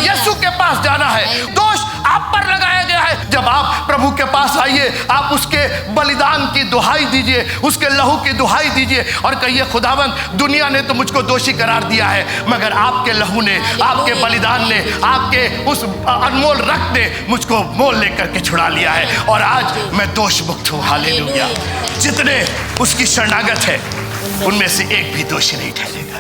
यीशु के पास जाना है। दोष आप पर लगाया गया है। जब आप प्रभु के पास आइए, आप उसके बलिदान की दुहाई दीजिए, उसके लहू की दुहाई दीजिए और कहिए, खुदावंद दुनिया ने तो मुझको दोषी करार दिया है, मगर आपके लहू ने, आपके बलिदान ने, आपके उस अनमोल रक्त ने मुझको मोल लेकर के छुड़ा लिया है और आज मैं दोष मुक्त हूँ। हालेलुया। जितने उसकी शरणागत है उनमें से एक भी दोषी नहीं ठहरेगा।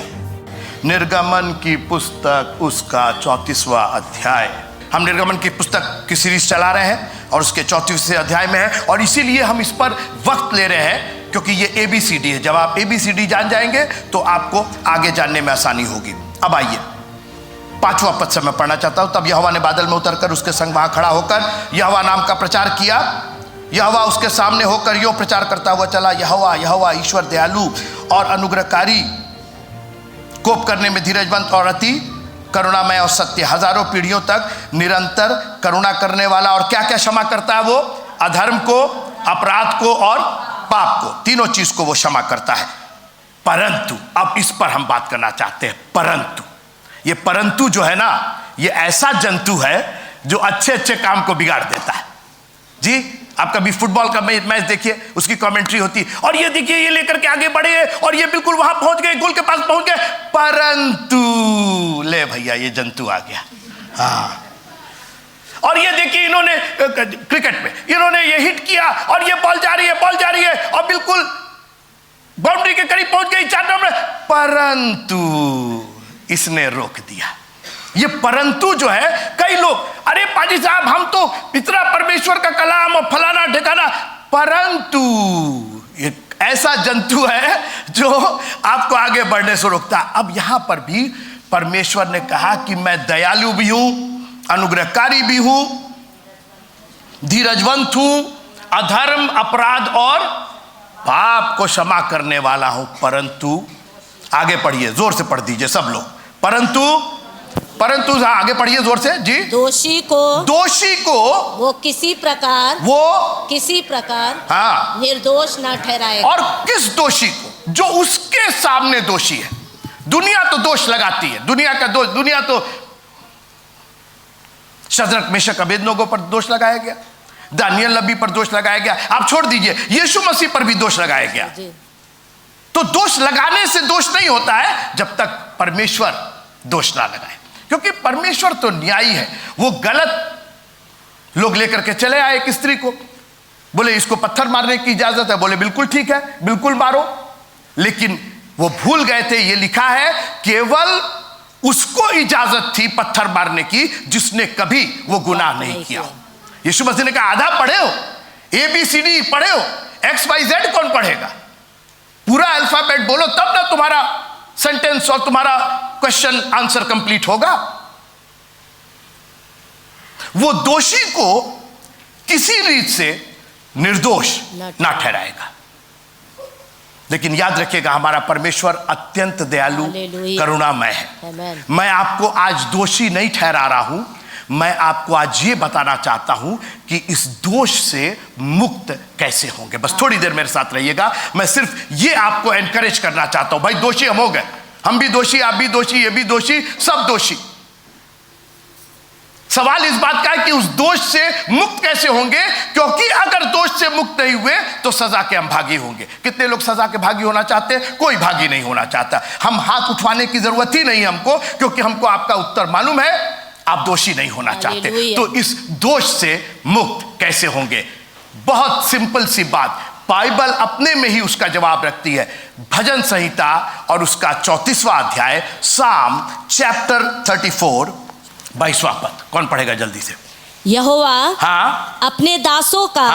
निर्गमन की पुस्तक उसका 34वां अध्याय। हम निर्गमन की पुस्तक की सीरीज चला रहे हैं और उसके 34वें अध्याय में है और इसीलिए हम इस पर वक्त ले रहे हैं क्योंकि ये ABCD है। जब आप ABCD जान जाएंगे तो आपको आगे जानने में आसानी होगी। अब आइए 5वां पद से मैं पढ़ना चाहता हूं। तब यहोवा ने बादल में उतरकर उसके संग वहां खड़ा होकर यहोवा नाम का प्रचार किया। यहोवा उसके सामने होकर यो प्रचार करता हुआ चला, यहोवा यहोवा ईश्वर दयालु और अनुग्रहकारी, कोप करने में धीरजवंत और अति करुणामय और सत्य, हजारों पीढ़ियों तक निरंतर करुणा करने वाला। और क्या क्या क्षमा करता है वो? अधर्म को, अपराध को और पाप को, तीनों चीज को वो क्षमा करता है। परंतु अब इस पर हम बात करना चाहते हैं। परंतु ये परंतु जो है ना, ये ऐसा जंतु है जो अच्छे अच्छे काम को बिगाड़ देता है। जी, आप कभी फुटबॉल का मैच देखिए, उसकी कमेंट्री होती है और ये देखिए ये लेकर के आगे बढ़े और ये बिल्कुल वहां पहुंच गए, गोल के पास पहुंच गए, परंतु ले भैया ये जंतु आ गया। हाँ, और ये देखिए इन्होंने क्रिकेट में इन्होंने ये हिट किया और ये बॉल जा रही है और बिल्कुल बाउंड्री के करीब पहुंच गई 4 नंबर, परंतु इसने रोक दिया। ये परंतु जो है, कई लोग, अरे पाजी साहब हम तो इतना परमेश्वर का कलाम और फलाना ठिकाना, परंतु ये ऐसा जंतु है जो आपको आगे बढ़ने से रोकता। अब यहां पर भी परमेश्वर ने कहा कि मैं दयालु भी हूं, अनुग्रहकारी भी हूं, धीरजवंत हूं, अधर्म, अपराध और पाप को क्षमा करने वाला हूं। परंतु आगे पढ़िए, जोर से पढ़ दीजिए सब लोग। परंतु आगे पढ़िए जोर से जी। दोषी को वो किसी प्रकार हाँ निर्दोष ना ठहराएगा। और किस दोषी को? जो उसके सामने दोषी है। दुनिया तो दोष लगाती है, दुनिया तो शद्रक मेशक अबेदनगो पर दोष लगाया गया, दानियल नबी पर दोष लगाया गया, आप छोड़ दीजिए यीशु मसीह पर भी दोष लगाया गया। तो दोष लगाने से दोष नहीं होता है जब तक परमेश्वर दोष ना लगाए, क्योंकि परमेश्वर तो न्यायी है। वो गलत लोग लेकर के चले आए एक स्त्री को, बोले इसको पत्थर मारने की इजाजत है, बोले बिल्कुल ठीक है, बिल्कुल मारो। लेकिन वो भूल गए थे, ये लिखा है केवल उसको इजाजत थी पत्थर मारने की जिसने कभी वो गुनाह नहीं किया। यीशु मसीह ने कहा आधा पढ़े हो, ABCD पढ़े हो, XYZ कौन पढ़ेगा? पूरा अल्फाबेट बोलो तब ना तुम्हारा सेंटेंस और तुम्हारा क्वेश्चन आंसर कंप्लीट होगा। वो दोषी को किसी रीत से निर्दोष ना ठहराएगा। लेकिन याद रखिएगा, हमारा परमेश्वर अत्यंत दयालु करुणामय है। मैं आपको आज दोषी नहीं ठहरा रहा हूं, मैं आपको आज ये बताना चाहता हूं कि इस दोष से मुक्त कैसे होंगे। बस थोड़ी देर मेरे साथ रहिएगा, मैं सिर्फ ये आपको एनकरेज करना चाहता हूं। भाई दोषी हम हो गए, हम भी दोषी, आप भी दोषी, ये भी दोषी, सब दोषी। सवाल इस बात का है कि उस दोष से मुक्त कैसे होंगे, क्योंकि अगर दोष से मुक्त नहीं हुए तो सजा के हम भागी होंगे। कितने लोग सजा के भागी होना चाहते हैं? कोई भागी नहीं होना चाहता। हम हाथ उठवाने की जरूरत ही नहीं हमको, क्योंकि हमको आपका उत्तर मालूम है, आप दोषी नहीं होना चाहते। तो इस दोष से मुक्त कैसे होंगे? बहुत सिंपल सी बात, बाइबल अपने में ही उसका जवाब रखती है। भजन संहिता और उसका 34वां अध्याय, साम चैप्टर 34 22वां पद। कौन पढ़ेगा जल्दी से? यहोवा हाँ अपने दासों का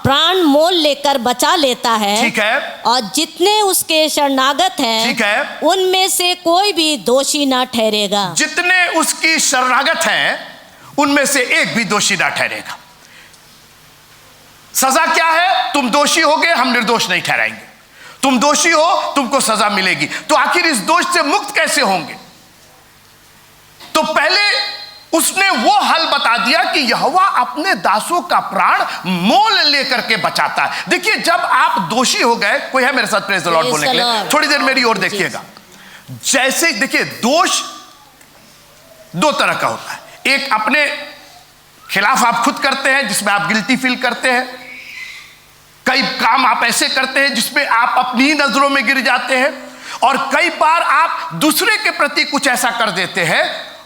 प्राण मोल लेकर बचा लेता है। ठीक है। और जितने उसके शरणागत हैं, ठीक है, उनमें से कोई भी दोषी ना ठहरेगा। जितने उसकी शरणागत हैं उनमें से एक भी दोषी ना ठहरेगा। सजा क्या है? तुम दोषी होगे, हम निर्दोष नहीं ठहराएंगे। तुम दोषी हो, तुमको सजा मिलेगी। तो आखिर इस दोष से मुक्त कैसे होंगे? तो पहले उसने वो हल बता दिया कि यहोवा अपने दासों का प्राण मोल लेकर के बचाता है। देखिए, जब आप दोषी हो गए, कोई है मेरे साथ प्रेज द लॉर्ड बोलने के लिए? थोड़ी देर मेरी ओर देखिएगा। जैसे देखिए, दोष दो तरह का होता है। एक अपने खिलाफ आप खुद करते हैं जिसमें आप गिल्टी फील करते हैं, कई काम आप ऐसे करते हैं जिसमें आप अपनी ही नजरों में गिर जाते हैं, और कई बार आप दूसरे के प्रति कुछ ऐसा कर देते हैं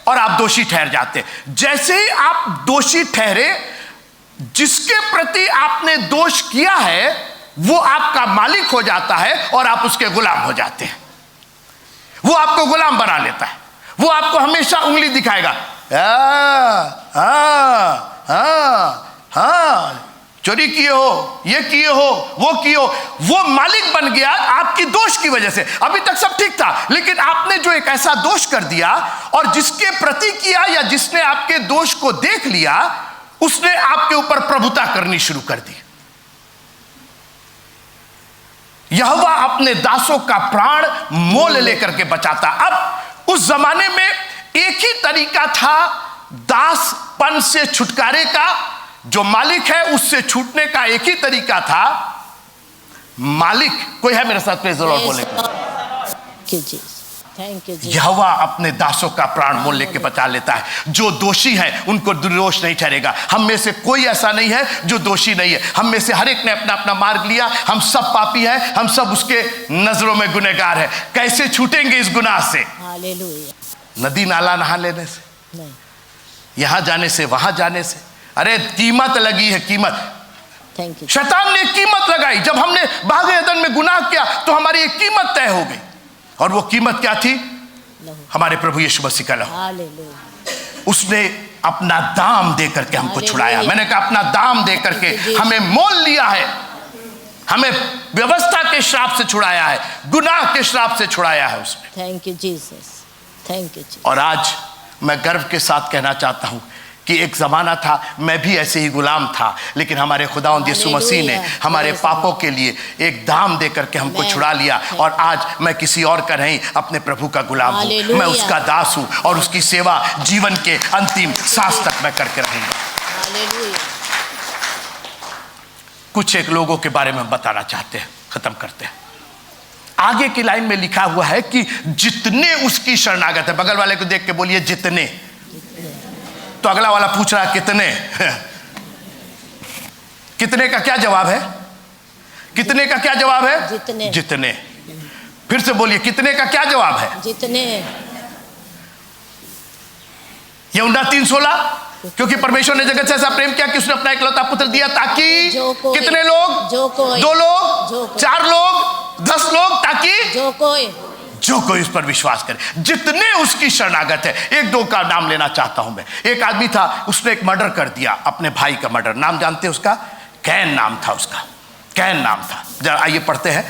और आप दोषी ठहर जाते हैं। जैसे ही आप दोषी ठहरे, जिसके प्रति आपने दोष किया है वो आपका मालिक हो जाता है और आप उसके गुलाम हो जाते हैं। वो आपको गुलाम बना लेता है, वो आपको हमेशा उंगली दिखाएगा, चोरी किए हो, ये किए हो, वो किए हो। वो मालिक बन गया आपकी दोष की वजह से। अभी तक सब ठीक था, लेकिन आपने जो एक ऐसा दोष कर दिया और जिसके प्रति किया या जिसने आपके दोष को देख लिया, उसने आपके ऊपर प्रभुता करनी शुरू कर दी। यहोवा अपने दासों का प्राण मोल लेकर के बचाता। अब उस जमाने में एक ही तरीका था दासपन से छुटकारे का, जो मालिक है उससे छूटने का एक ही तरीका था। मालिक कोई है मेरे साथ प्रेज़ द लॉर्ड बोले? थैंक यू जी। यहोवा अपने दासों का प्राण मोल लेके बचा लेता है। जो दोषी है उनको निर्दोष नहीं ठहरेगा। हम में से कोई ऐसा नहीं है जो दोषी नहीं है। हम में से हर एक ने अपना अपना मार्ग लिया। हम सब पापी हैं, हम सब उसके नजरों में गुनहगार हैं। कैसे छूटेंगे इस गुनाह से? हालेलुया। नदी नाला नहा लेने से नहीं, यहां जाने से वहां जाने से। अरे कीमत लगी है, कीमत। Thank you. शैतान ने कीमत लगाई। जब हमने बाग़ एदन में गुनाह किया तो हमारी एक कीमत तय हो गई, और वो कीमत क्या थी? हमारे प्रभु यीशु मसीह का लहू। हालेलुया। उसने अपना दाम दे करके हमको छुड़ाया। मैंने कहा अपना दाम दे करके हमें मोल लिया है, हमें व्यवस्था के श्राप से छुड़ाया है, गुनाह के श्राप से छुड़ाया है उसने। Thank you Jesus, thank you ji. और आज मैं गर्व के साथ कहना चाहता हूं कि एक ज़माना था मैं भी ऐसे ही गुलाम था, लेकिन हमारे खुदावंद यीशु मसीह ने हमारे पापों के लिए एक दाम दे करके हमको छुड़ा लिया, और आज मैं किसी और का नहीं, अपने प्रभु का गुलाम हूँ। मैं उसका दास हूँ और उसकी सेवा जीवन के अंतिम सांस तक मैं करके रहूँगा। कुछ एक लोगों के बारे में बताना चाहते हैं, खत्म करते हैं। आगे की लाइन में लिखा हुआ है कि जितने उसकी शरणागत है। बगल वाले को देख के बोलिए जितने। तो अगला वाला पूछ रहा है कितने? कितने का क्या जवाब है? कितने का क्या जवाब है? जितने। जितने। फिर से बोलिए, कितने का क्या जवाब है? जितने। यूहन्ना 3:16, क्योंकि परमेश्वर ने जगत से ऐसा प्रेम किया कि उसने अपना इकलौता पुत्र दिया ताकि कितने लोग? जो कोई। 2 लोग, 4 लोग, 10 लोग, ताकि जो कोई उस पर विश्वास करे। जितने उसकी शरणागत है। एक दो का नाम लेना चाहता हूं मैं। एक आदमी था, उसने एक मर्डर कर दिया, अपने भाई का मर्डर। नाम जानते हैं उसका? कैन नाम था उसका, कैन नाम था। जरा आइए पढ़ते हैं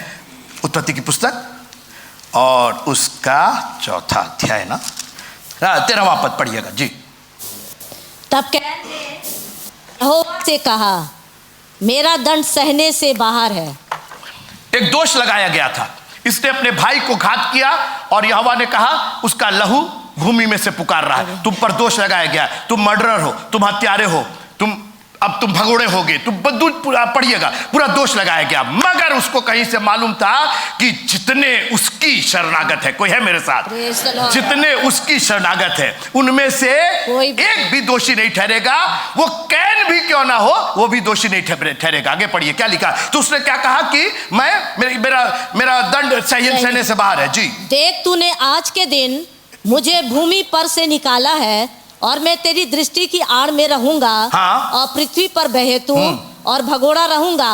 उत्पत्ति की पुस्तक और उसका 4वां अध्याय ना 13वां पद पढ़िएगा जी। तब कैन ने यहोवा से कहा, मेरा दंड सहने से बाहर है। एक दोष लगाया गया था, इसने अपने भाई को घात किया और यहोवा ने कहा उसका लहू भूमि में से पुकार रहा है। तुम पर दोष लगाया गया, तुम मर्डरर हो, तुम हत्यारे हो, अब तुम भगोड़े होगे, तुम पढ़िएगा, पूरा दोष लगाया गया। मगर उसको कहीं से मालूम था कि जितने उसकी शरणागत है, कोई है मेरे साथ? जितने उसकी शरणागत है उनमें से एक भी दोषी नहीं ठहरेगा। वो कैन भी क्यों ना हो, वो भी दोषी नहीं ठहरेगा। आगे पढ़िए क्या लिखा। तो उसने क्या कहा कि मेरा दंड सहने से बाहर है जी। देख, तूने आज के दिन मुझे भूमि पर से निकाला है और मैं तेरी दृष्टि की आड़ में रहूंगा। हाँ? और पृथ्वी पर बहेतू और भगोड़ा रहूंगा,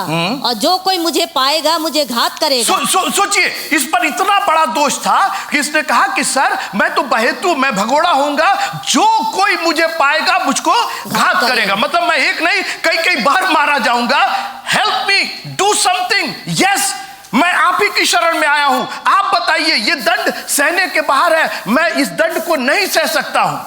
और जो कोई मुझे पाएगा मुझे घात करेगा। सोचिए, इस पर इतना बड़ा दोष था कि इसने कहा कि सर मैं तो बहेतू, मैं भगोड़ा होऊंगा, जो कोई मुझे पाएगा मुझको घात करेगा। मतलब मैं एक नहीं कई बार मारा जाऊंगा। Help me, do something. Yes, मैं आप ही की शरण में आया हूं। आप बताइए, ये दंड सहने के बाहर है, मैं इस दंड को नहीं सह सकता हूं।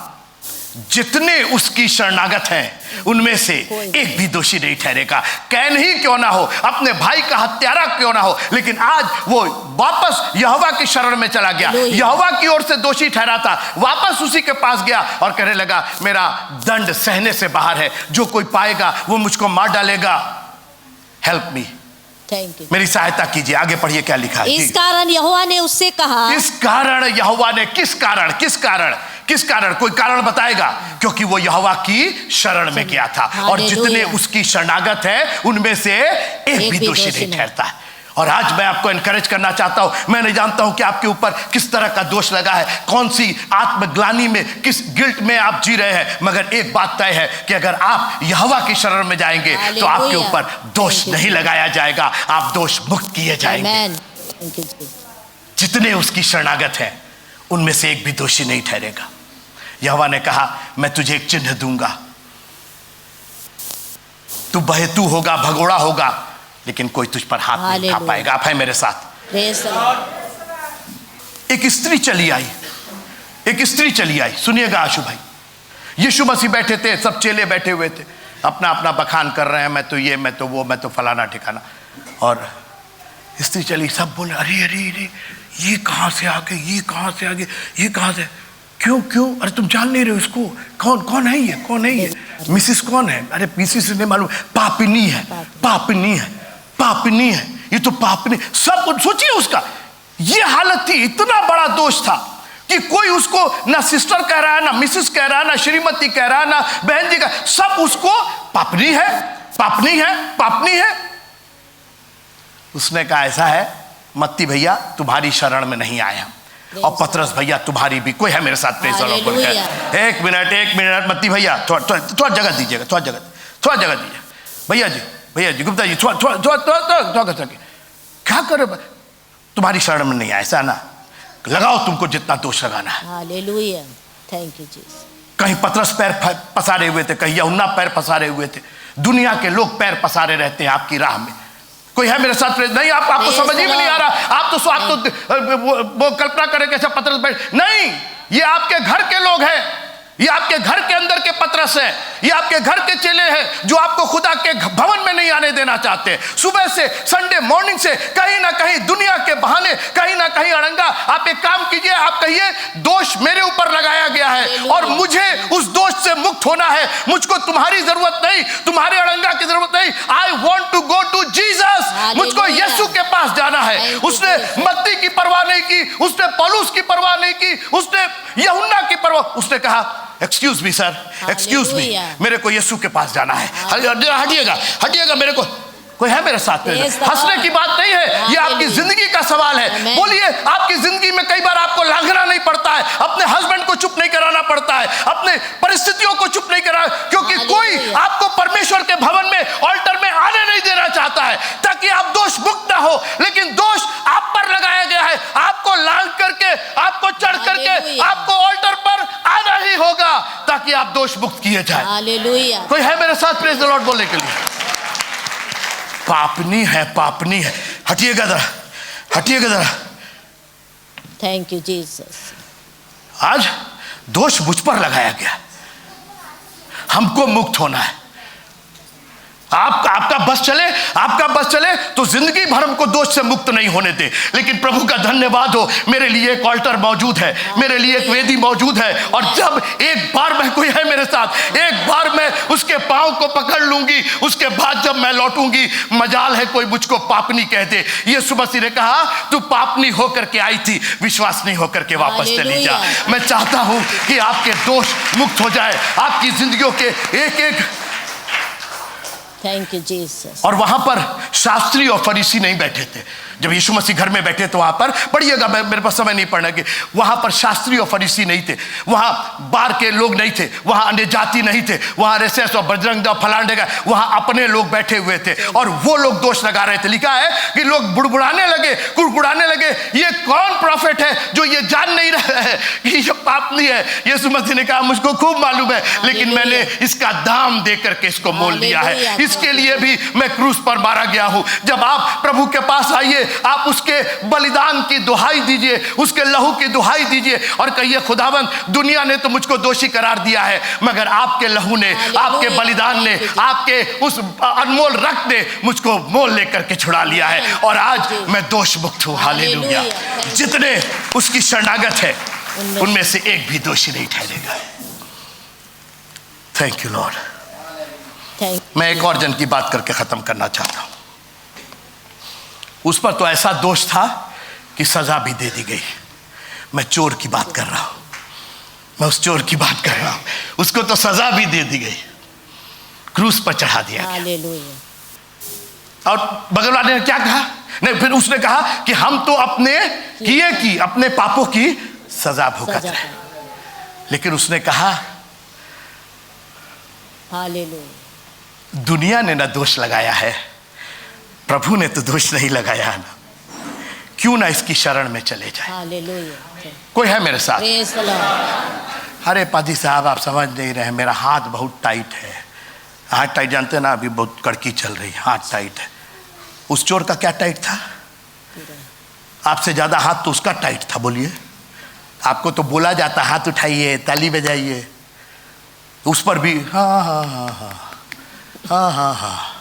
जितने उसकी शरणागत हैं उनमें से एक भी दोषी नहीं ठहरेगा। कैन ही क्यों ना हो, अपने भाई का हत्यारा क्यों ना हो, लेकिन आज वो वापस यहोवा की शरण में चला गया। यहोवा की ओर से दोषी ठहरा था, वापस उसी के पास गया और कहने लगा मेरा दंड सहने से बाहर है, जो कोई पाएगा वो मुझको मार डालेगा। हेल्प मी, थैंक यू, मेरी सहायता कीजिए। आगे पढ़िए क्या लिखा है। इस कारण यहोवा ने उससे कहा, इस कारण यहोवा ने, किस कारण किस कारण? कोई कारण बताएगा? क्योंकि वो यहोवा की शरण में गया था, और जितने उसकी शरणागत है उनमें से एक भी दोषी नहीं ठहरता। और आज मैं आपको एनकरेज करना चाहता हूं। मैं नहीं जानता हूं कि आपके ऊपर किस तरह का दोष लगा है, कौन सी आत्मग्लानि में, किस गिल्ट में आप जी रहे हैं, मगर एक बात तय है कि अगर आप यहोवा की शरण में जाएंगे तो आपके ऊपर दोष नहीं लगाया जाएगा, आप दोष मुक्त किए जाएंगे। जितने उसकी शरणागत हैं उनमें से एक भी दोषी नहीं ठहरेगा। यहोवा ने कहा, मैं तुझे एक चिन्ह दूंगा, तू बहेतू होगा, भगोड़ा होगा, लेकिन कोई तुझ पर हाथ नहीं उठा पाएगा। आप है मेरे साथ? एक स्त्री चली आई, एक स्त्री चली आई। सुनिएगा आशु भाई, यीशु मसीह बैठे थे, सब चेले बैठे हुए थे, अपना अपना बखान कर रहे हैं, मैं तो ये, मैं तो वो, मैं तो फलाना ठिकाना। और स्त्री चली, सब बोले, अरे अरे अरे ये कहाँ से आ गए, ये कहाँ से आ गए, ये कहाँ से, क्यों क्यों? अरे तुम जान नहीं रहे हो इसको? कौन कौन है ये? कौन है ये? मिसिस कौन है? अरे मिसिस नहीं मालूम, पापिनी है, पापिनी है, पापिनी है, ये तो पापिनी। सब कुछ सोचिए उसका ये हालत थी। इतना बड़ा दोष था कि कोई उसको ना सिस्टर कह रहा है, ना मिसिस कह रहा है, ना श्रीमती कह रहा है, ना बहन जी का, सब उसको पापनी है, पापनी है, पापनी है। उसने कहा, ऐसा है मत्ती भैया, तुम्हारी शरण में नहीं आए हम, और पतरस भैया तुम्हारी भी। कोई है मेरे साथ? Praise the Lord. एक मिनट मत्ती भैया, थोड़ा जगह दीजिएगा, थोड़ा जगह दीजिए। भैया जी गुप्ता जी, थोड़ा क्या करे, तुम्हारी शरण में नहीं आया, ऐसा ना, लगाओ तुमको जितना दोष लगाना है। Hallelujah, thank you Jesus. कहीं पतरस पैर पसारे हुए थे, कहीं यूहन्ना पैर पसारे हुए थे। दुनिया के लोग पैर पसारे रहते हैं आपकी राह में। कोई है मेरे साथ? नहीं, आपको समझ ही में नहीं आ रहा। आप तो वो कल्पना करें कैसे पतरस बैठ, नहीं, ये आपके घर के लोग हैं, ये आपके घर के अंदर के पतरस है, ये आपके घर के चेले हैं जो आपको खुदा के भवन में नहीं आने देना चाहते। सुबह से, संडे मॉर्निंग से, कहीं ना कहीं दुनिया के बहाने, कहीं ना कहीं अड़ंगा। आप एक काम कीजिए, आप कहिए, दोष मेरे ऊपर लगाया गया है और मुझे उस दोष से मुक्त होना है। मुझको तुम्हारी जरूरत नहीं, तुम्हारे अड़ंगा की जरूरत नहीं। I want to go to Jesus. मुझको यीशु के पास जाना है। उसने मत्ती की परवाह नहीं की, उसने पौलुस की परवाह नहीं की, उसने यूहन्ना की परवाह। उसने कहा, excuse me sir, excuse me, मेरे को यीशु के पास जाना है। हटिएगा मेरे को। कोई है मेरे साथ? हंसने की बात नहीं है, ये आपकी जिंदगी का सवाल है। बोलिए, आपकी जिंदगी में कई बार आपको लांघना नहीं पड़ता है, अपने हस्बैंड को चुप नहीं कराना पड़ता है, अपने परिस्थितियों को चुप नहीं कराना, क्योंकि कोई आपको परमेश्वर के भवन में, ऑल्टर में आने नहीं देना चाहता है, ताकि आप दोष मुक्त ना हो। लेकिन दोष आप पर लगाया गया है, आपको लांघ करके, आपको चढ़ करके, आपको ऑल्टर पर आना ही होगा, ताकि आप दोष मुक्त किए जाए। हालेलुया। कोई है मेरे साथ? प्रेज़ द लॉर्ड बोलने के लिए। पापनी है, पापनी है। हटिएगा जरा। Thank you Jesus. आज दोष मुझ पर लगाया गया, हमको मुक्त होना है। आपका बस चले तो जिंदगी भर हमको दोष से मुक्त नहीं होने दे। लेकिन प्रभु का धन्यवाद हो, मेरे लिए एक ऑल्टर मौजूद है, मेरे लिए एक वेदी मौजूद है। और जब एक बार मैं, कोई है मेरे साथ, एक बार मैं उसके पांव को पकड़ लूंगी, उसके बाद जब मैं लौटूंगी, मजाल है कोई मुझको पापनी कह दे। यीशु मसीह ने कहा, तू पापनी होकर के आई थी, विश्वास नहीं होकर के वापस चली जा। मैं चाहता हूं कि आपके दोष मुक्त हो जाए, आपकी जिंदगियों के एक एक। Thank you Jesus. और वहां पर शास्त्री और फरीसी नहीं बैठे थे। जब यीशु मसीह घर में बैठे तो वहां पर, पढ़िएगा, मेरे पास समय नहीं पढ़ने के, वहां पर शास्त्री और फरीसी नहीं थे, वहां बार के लोग नहीं थे, वहां अन्य जाति नहीं थे, वहां रेसेस और बजरंग फलांडे का, वहां अपने लोग बैठे हुए थे और वो लोग दोष लगा रहे थे। लिखा है कि लोग बुड़बुड़ाने लगे, कुड़कुड़ाने लगे, ये कौन प्रॉफिट है जो ये जान नहीं रहा है कि ये पापनी है। यीशु मसीह ने कहा, मुझको खूब मालूम है, लेकिन मैंने इसका दाम दे करके इसको मोल लिया है। इसके लिए भी मैं क्रूस पर मारा गया हूं। जब आप प्रभु के पास आइए, आप उसके बलिदान की दुहाई दीजिए, उसके लहू की दुहाई दीजिए और कहिए, खुदावंद, दुनिया ने तो मुझको दोषी करार दिया है, मगर आपके लहू ने, आपके बलिदान ने, आपके उस अनमोल रक्त ने मुझको मोल लेकर के छुड़ा लिया है और आज मैं दोष मुक्त हूं। हालेलुया। जितने उसकी शरणागत है उनमें से एक भी दोषी नहीं ठहरेगा। Thank you Lord. मैं एक और जन की बात करके खत्म करना चाहता हूं। उस पर तो ऐसा दोष था कि सजा भी दे दी गई। मैं चोर की बात कर रहा हूं। मैं उस चोर की बात कर रहा हूं। उसको तो सजा भी दे दी गई, क्रूस पर चढ़ा दिया गया। हालेलुया। और बगल वाले ने क्या कहा? नहीं, फिर उसने कहा कि हम तो अपने किए की अपने पापों की सजा भुगत रहे। लेकिन उसने कहा हालेलुया, दुनिया ने ना दोष लगाया है, प्रभु ने तो दोष नहीं लगाया है ना, क्यों ना इसकी शरण में चले जाए। हालेलुया। कोई है मेरे साथ? Praise the Lord. अरे पादी साहब आप समझ नहीं रहे, मेरा हाथ बहुत टाइट है। हाथ टाइट जानते ना, अभी बहुत कड़की चल रही है, हाथ टाइट है। उस चोर का क्या टाइट था? आपसे ज्यादा हाथ तो उसका टाइट था। बोलिए, आपको तो बोला जाता हाथ उठाइए, ताली बजाइए, उस पर भी हाँ हाँ हाँ हाँ हाँ हाँ हाँ।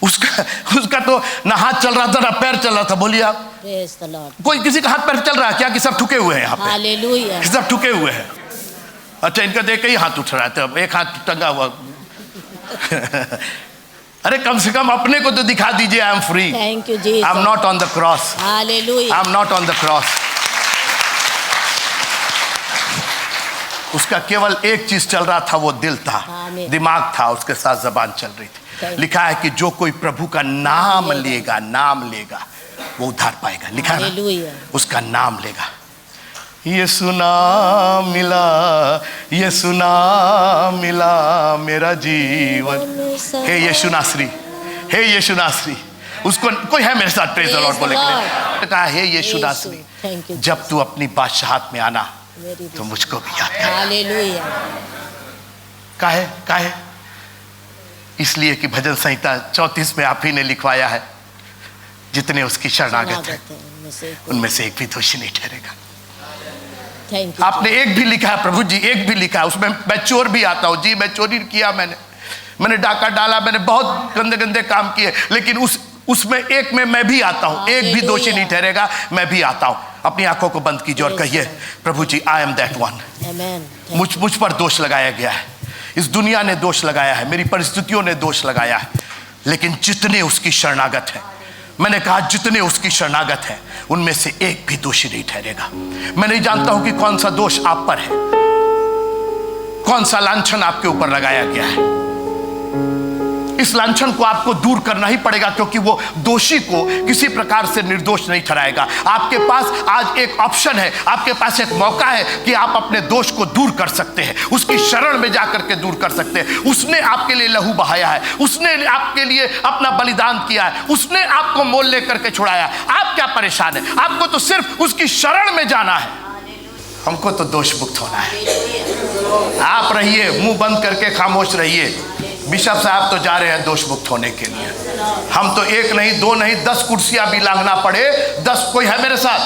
उसका तो ना हाथ चल रहा था ना पैर चल रहा था। बोलिए आप, प्रेज द लॉर्ड। कोई किसी का हाथ पैर चल रहा है क्या? कि सब ठुके हुए हैं यहाँ पे? हालेलुया। सब ठुके हुए हैं। अच्छा, इनका देख के ही हाथ उठ रहा है, तो एक हाथ टंगा हुआ। अरे कम से कम अपने को तो दिखा दीजिए, I am free, thank you Jesus. I am not on the cross, hallelujah. I am not on the cross. उसका केवल एक चीज चल रहा था, वो दिल था, आमीन। दिमाग था, उसके साथ जबान चल रही थी। लिखा है कि जो कोई प्रभु का नाम लेगा, नाम लेगा, वो उद्धार पाएगा। लिखा है ना? हालेलुया। उसका नाम लेगा। यीशु नाम मिला, यीशु नाम मिला मेरा जीवन। हे यीशु नासरी, हे यीशु नासरी। उसको कोई है मेरे साथ? प्रेज द लॉर्ड बोले। कहा, हे यीशु नासरी, थैंक यू। जब तू अपनी बादशाहत में आना तो मुझको भी याद कर। हालेलुया। काहे? इसलिए कि भजन संहिता 34 में आप ही ने लिखवाया है, जितने उसकी शरणागत है उनमें से एक भी दोषी नहीं ठहरेगा। Thank you. आपने एक भी लिखा है प्रभु जी, एक भी लिखा है उसमें। मैं चोर भी आता हूं जी, मैं चोरी किया, मैंने डाका डाला, मैंने बहुत गंदे गंदे काम किए, लेकिन उसमें एक में मैं भी आता हूं। एक भी दोषी नहीं ठहरेगा, मैं भी आता हूं। अपनी आंखों को बंद कीजिए और कहिए, प्रभु जी आई एम दैट वन। मुझ पर दोष लगाया गया है, इस दुनिया ने दोष लगाया है, मेरी परिस्थितियों ने दोष लगाया है, लेकिन जितने उसकी शरणागत है, मैंने कहा जितने उसकी शरणागत है, उनमें से एक भी दोषी नहीं ठहरेगा। मैं नहीं जानता हूं कि कौन सा दोष आप पर है, कौन सा लांछन आपके ऊपर लगाया गया है। इस लांछन को आपको दूर करना ही पड़ेगा, क्योंकि वो दोषी को किसी प्रकार से निर्दोष नहीं ठहराएगा। आपके पास आज एक ऑप्शन है, आपके पास एक मौका है कि आप अपने दोष को दूर कर सकते हैं, उसकी शरण में जाकर के दूर कर सकते हैं। उसने आपके लिए लहू बहाया है, उसने आपके लिए अपना बलिदान किया है, उसने आपको मोल लेकर के छुड़ाया। आप क्या परेशान है? आपको तो सिर्फ उसकी शरण में जाना है। हमको तो दोष मुक्त होना है। आप रहिए, मुंह बंद करके खामोश रहिए। बिशप साहब तो जा रहे हैं दोष मुक्त होने के लिए। हम तो एक नहीं, दो नहीं, 10 कुर्सियां भी लांघना पड़े, 10 कोई है मेरे साथ?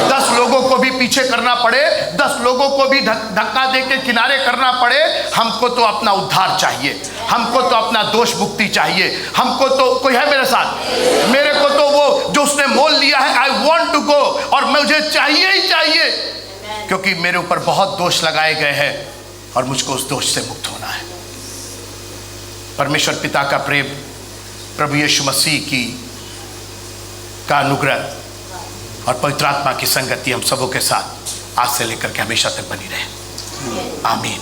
10 लोगों को भी पीछे करना पड़े, 10 लोगों को भी धक्का दे के किनारे करना पड़े, हमको तो अपना उद्धार चाहिए, हमको तो अपना दोष मुक्ति चाहिए। हमको तो कोई है मेरे साथ? मेरे को तो वो जो उसने मोल लिया है, आई वॉन्ट टू गो, और मुझे चाहिए ही चाहिए, क्योंकि मेरे ऊपर बहुत दोष लगाए गए हैं और मुझको उस दोष से मुक्त होना है। परमेश्वर पिता का प्रेम, प्रभु यीशु मसीह का अनुग्रह और पवित्र आत्मा की संगति हम सबों के साथ आज से लेकर के हमेशा तक बनी रहे। आमीन।